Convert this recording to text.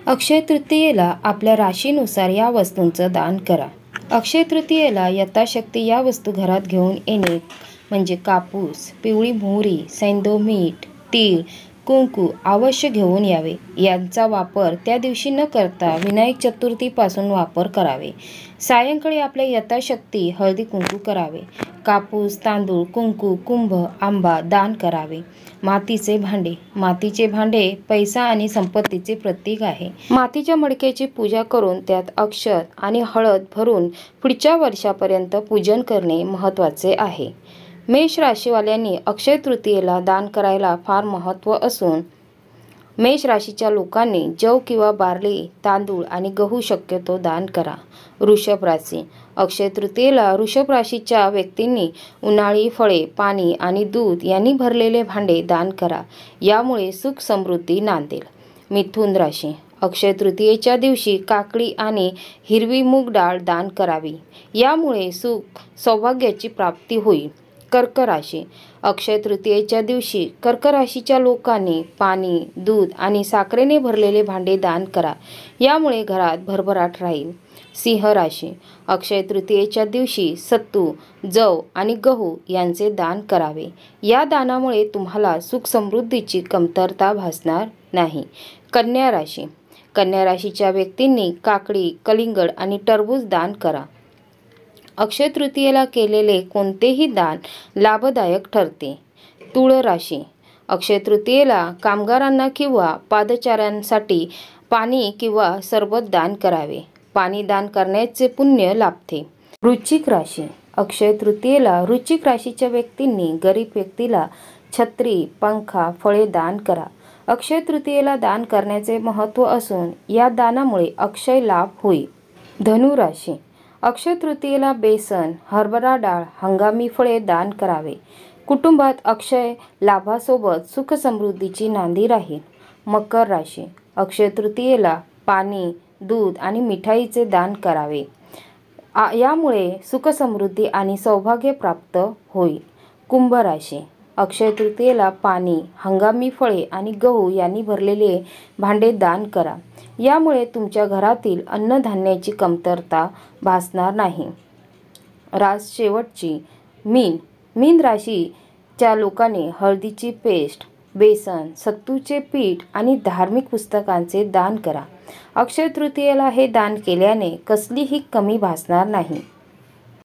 अक्षय तृतीयेला आपल्या राशीनुसार या वस्तूंचं दान करा। अक्षय तृतीयेला यथाशक्ती या वस्तू घरात घेऊन येणे म्हणजे कापूस, पिवळी मोहरी, सैंधव मीठ, तीळ, कुंकू अवश्य घेऊन यावे। यांचा वापर त्या दिवशी न करता विनायक चतुर्थीपासून वापर करावे। सायंकाळी आपल्या यथाशक्ती हळदी कुंकू करावे। कापूस, तांदूळ, कुंकू, कुंभ, आंबा दान करावे। मातीचे भांडे पैसा आणि संपत्तीचे प्रतीक आहे। मातीच्या मडक्याची पूजा करून त्यात अक्षत आणि हळद भरून पुढच्या वर्षापर्यंत पूजन करणे महत्त्वाचे आहे। मेष राशीवाल्यांनी अक्षय तृतीयेला दान करायला फार महत्त्व असून मेष राशीच्या लोकांनी जव किंवा बार्ली, तांदूळ आणि गहू शक्यतो दान करा। वृषभ राशी अक्षय तृतीयेला वृषभ राशीच्या व्यक्तींनी उन्हाळी फळे, पाणी आणि दूध यांनी भरलेले भांडे दान करा। यामुळे सुख समृद्धी नांदेल। मिथुन राशी अक्षय तृतीयेच्या दिवशी काकडी आणि हिरवी मूग डाळ दान करावी। यामुळे सुख सौभाग्याची प्राप्ती होईल। कर्क राशी अक्षय तृतीयेच्या दिवशी कर्क राशीच्या लोकांनी पाणी, दूध आणि साखरेने भरलेले भांडे दान करा। यामुळे घरात भरभराट राहील। सिंह राशी अक्षय तृतीयेच्या दिवशी सत्तू, जव आणि गहू यांचे दान करावे। या दानामुळे तुम्हाला सुख समृद्धीची कमतरता भासणार नाही। कन्या राशीच्या व्यक्तींनी काकडी, कलिंगड आणि टरबूज दान करा। अक्षय तृतीयेला केलेले कोणतेही दान लाभदायक ठरते। तुळ राशी अक्षय तृतीयेला कामगारांना किंवा पादचाऱ्यांसाठी पाणी किंवा सरबत दान करावे। पाणी दान करण्याचे पुण्य लाभते। वृश्चिक राशी अक्षय तृतीयेला वृश्चिक राशीच्या व्यक्तींनी गरीब व्यक्तीला छत्री, पंखा, फळे दान करा। अक्षय तृतीयेला दान करण्याचे महत्त्व असून या दानामुळे अक्षय लाभ होईल। धनु राशी अक्षय तृतीयेला बेसन, हरभरा डाळ, हंगामी फळे दान करावे। कुटुंबात अक्षय लाभासोबत सुख समृद्धीची नांदी राहील। मकर राशी अक्षय तृतीयेला पाणी, दूध आणि मिठाईचे दान करावे। यामुळे सुख समृद्धी आणि सौभाग्य प्राप्त होईल। कुंभ राशी अक्षय तृतीयेला पाणी, हंगामी फळे आणि गहू यांनी भरलेले भांडे दान करा। यामुळे तुमच्या घरातील अन्नधान्याची कमतरता भासणार नाही। शेवटची मीन राशीच्या लोकांनी हळदीची पेस्ट, बेसन, सत्तूचे पीठ आणि धार्मिक पुस्तकांचे दान करा। अक्षय तृतीयेला हे दान केल्याने कसलीही कमी भासणार नाही।